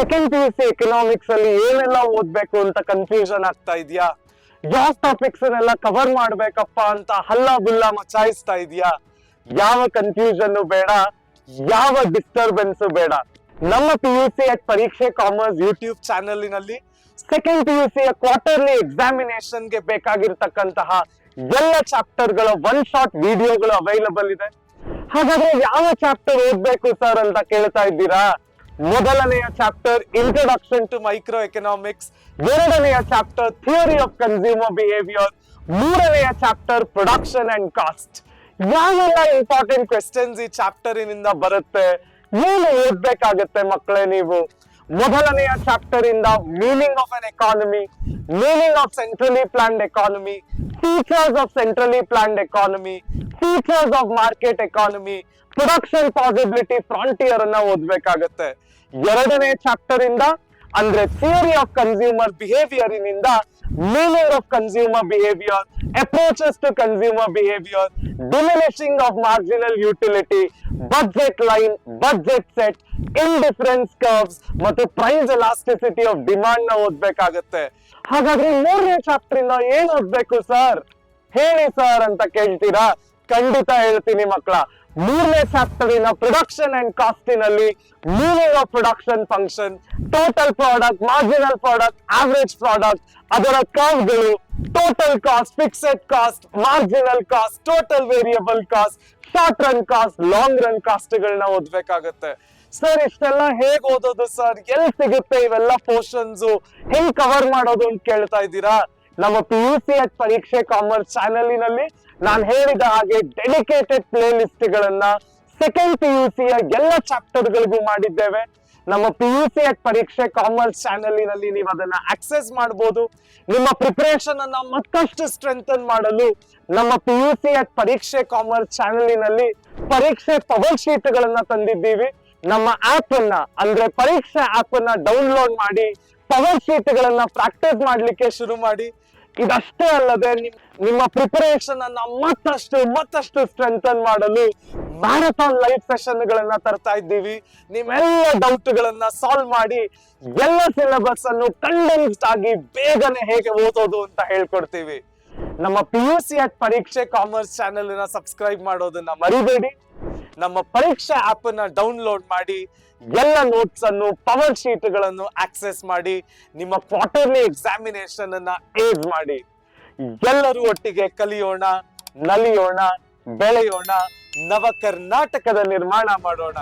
Second PUC economics ಅಲ್ಲಿ ಏನೆಲ್ಲ ಓದ್ಬೇಕು ಅಂತ ಕನ್ಫ್ಯೂಷನ್ ಆಗ್ತಾ ಇದೆಯಾ? ಯಾವ ಟಾಪಿಕ್ಸ್ ಎಲ್ಲ ಕವರ್ ಮಾಡ್ಬೇಕಪ್ಪ ಅಂತ ಹಲ್ಲ ಬುಲ್ಲ ಮಚಾಯಿಸ್ತಾ ಇದೆಯಾ? ಯಾವ ಕನ್ಫ್ಯೂಷನ್ ಬೇಡ, ಯಾವ ಡಿಸ್ಟರ್ಬೆನ್ಸ್ ಬೇಡ. ನಮ್ಮ PUC ಪರೀಕ್ಷೆ ಕಾಮರ್ಸ್ ಯೂಟ್ಯೂಬ್ ಚಾನೆಲ್ನಲ್ಲಿ ಸೆಕೆಂಡ್ PUC ಕ್ವಾರ್ಟರ್ಲಿ ಎಕ್ಸಾಮಿನೇಷನ್ ಗೆ ಬೇಕಾಗಿರ್ತಕ್ಕಂತಹ ಎಲ್ಲ ಚಾಪ್ಟರ್ ಗಳ ಒನ್ ಶಾಟ್ ವಿಡಿಯೋಗಳು ಅವೈಲಬಲ್ ಇದೆ. ಹಾಗಾದ್ರೆ ಯಾವ ಚಾಪ್ಟರ್ ಓದ್ಬೇಕು ಸರ್ ಅಂತ ಕೇಳ್ತಾ ಇದ್ದೀರಾ? ಮೊದಲನೆಯ chapter introduction to microeconomics, ಎರಡನೆಯ chapter theory of consumer behaviour, ಮೂರನೆಯ ಚಾಪ್ಟರ್ ಪ್ರೊಡಕ್ಷನ್ ಅಂಡ್ ಕಾಸ್ಟ್. ಯಾವೆಲ್ಲ ಇಂಪಾರ್ಟೆಂಟ್ ಕ್ವೆಶ್ಚನ್ಸ್ ಈ ಚಾಪ್ಟರ್ ನಿಂದ ಬರುತ್ತೆ, ಏನು ಓದ್ಬೇಕಾಗತ್ತೆ ಮಕ್ಕಳೇ ನೀವು? ಮೊದಲನೆಯ ಚಾಪ್ಟರ್ ಇಂದ meaning of an economy, meaning of centrally planned economy, features of centrally planned economy, features of market economy, production possibility frontier ಅನ್ನ ಓದ್ಬೇಕಾಗತ್ತೆ. ಎರಡನೇ ಚಾಪ್ಟರ್ ಇಂದ ಅಂದ್ರೆ ಥಿಯರಿ ಆಫ್ ಕನ್ಸ್ಯೂಮರ್ ಬಿಹೇವಿಯರ್ ನಿಂದ meaning of consumer behaviour, approaches to consumer behaviour, diminishing of marginal utility, budget line, budget set, indifference curves ಮತ್ತು price elasticity of demand ನ ಓದ್ಬೇಕಾಗತ್ತೆ. ಹಾಗಾದ್ರೆ ಮೂರನೇ ಚಾಪ್ಟರ್ ಇಂದ ಏನ್ ಓದ್ಬೇಕು ಸರ್ ಹೇಳಿ ಸರ್ ಅಂತ ಕೇಳ್ತೀರಾ? ಖಂಡಿತ ಹೇಳ್ತೀನಿ ಮಕ್ಕಳ. ಮೂರನೇ ಚಾಪ್ಟರ್ ಇನ ಪ್ರೊಡಕ್ಷನ್ ಅಂಡ್ ಕಾಸ್ಟಿನಲ್ಲಿ meaning of production function, total product, marginal product, average product, ಅದರ ಕರ್ವ್ಗಳು, total cost, fixed cost, marginal cost, total variable cost, short run cost, long run cost ಗಳನ್ನ ಓದ್ಬೇಕಾಗತ್ತೆ. ಸರ್ ಇಷ್ಟೆಲ್ಲ ಹೇಗ್ ಓದೋದು ಸರ್, ಎಲ್ಲಿ ಸಿಗುತ್ತೆ ಇವೆಲ್ಲ ಪೋರ್ಷನ್ಸ್, ಹೆಂಗ್ ಕವರ್ ಮಾಡೋದು ಅಂತ ಕೇಳ್ತಾ ಇದ್ದೀರಾ? ನಮ್ಮ PUC ಪರೀಕ್ಷೆ ಕಾಮರ್ಸ್ ಚಾನೆಲಿನಲ್ಲಿ ನಾನು ಹೇಳಿದ ಹಾಗೆ ಡೆಡಿಕೇಟೆಡ್ ಪ್ಲೇ ಲಿಸ್ಟ್ ಗಳನ್ನ ಸೆಕೆಂಡ್ PUC ಎಲ್ಲ ಚಾಪ್ಟರ್ ಗಳಿಗೂ ಮಾಡಿದ್ದೇವೆ. ನಮ್ಮ PUC ಪರೀಕ್ಷೆ ಕಾಮರ್ಸ್ ಚಾನೆಲಿನಲ್ಲಿ ನೀವು ಅದನ್ನ ಆಕ್ಸೆಸ್ ಮಾಡಬಹುದು. ನಿಮ್ಮ ಪ್ರಿಪರೇಷನ್ ಅನ್ನ ಮತ್ತಷ್ಟು ಸ್ಟ್ರೆಂಥನ್ ಮಾಡಲು ನಮ್ಮ PUC ಪರೀಕ್ಷೆ ಕಾಮರ್ಸ್ ಚಾನೆಲಿನಲ್ಲಿ ಪರೀಕ್ಷೆ ಪವರ್ ಶೀಟ್ ಗಳನ್ನ ತಂದಿದ್ದೀವಿ. ನಮ್ಮ ಆಪ್ ಅನ್ನ ಅಂದ್ರೆ ಪರೀಕ್ಷೆ ಆಪ್ ಅನ್ನ ಡೌನ್ಲೋಡ್ ಮಾಡಿ ಪವರ್ ಶೀಟ್ ಗಳನ್ನ ಪ್ರಾಕ್ಟೀಸ್ ಮಾಡ್ಲಿಕ್ಕೆ ಶುರು ಮಾಡಿ. ಇದಷ್ಟೇ ಅಲ್ಲದೆ ನಿಮ್ಮ ಪ್ರಿಪರೇಷನ್ ಅನ್ನ ಮತ್ತಷ್ಟು ಸ್ಟ್ರೆಂಥನ್ ಮಾಡಲು ಮ್ಯಾರಥಾನ್ ಲೈವ್ ಸೆಷನ್ ಗಳನ್ನ ತರ್ತಾ ಇದ್ದೀವಿ. ನಿಮ್ಮೆಲ್ಲ ಡೌಟ್ ಗಳನ್ನ ಸಾಲ್ವ್ ಮಾಡಿ ಎಲ್ಲ ಸಿಲೆಬಸ್ ಅನ್ನು ಕಂಡೆನ್ಸ್ಡ್ ಆಗಿ ಬೇಗನೆ ಹೇಗೆ ಓದೋದು ಅಂತ ಹೇಳ್ಕೊಡ್ತೀವಿ. ನಮ್ಮ PUC ಪರೀಕ್ಷೆ ಕಾಮರ್ಸ್ ಚಾನೆಲ್ ನ ಸಬ್ಸ್ಕ್ರೈಬ್ ಮಾಡೋದನ್ನ ಮರಿಬೇಡಿ. ನಮ್ಮ ಪರೀಕ್ಷಾ ಆಪ್ ಅನ್ನ ಡೌನ್ಲೋಡ್ ಮಾಡಿ ಎಲ್ಲ ನೋಟ್ಸ್ ಅನ್ನು, ಪವರ್ ಶೀಟ್ ಗಳನ್ನು ಆಕ್ಸೆಸ್ ಮಾಡಿ ನಿಮ್ಮ ಕ್ವಾರ್ಟರ್ಲಿ ಎಕ್ಸಾಮಿನೇಷನ್ ಅನ್ನ ಏಜ್ ಮಾಡಿ. ಎಲ್ಲರೂ ಒಟ್ಟಿಗೆ ಕಲಿಯೋಣ, ನಲಿಯೋಣ, ಬೆಳೆಯೋಣ, ನವ ಕರ್ನಾಟಕದ ನಿರ್ಮಾಣ ಮಾಡೋಣ.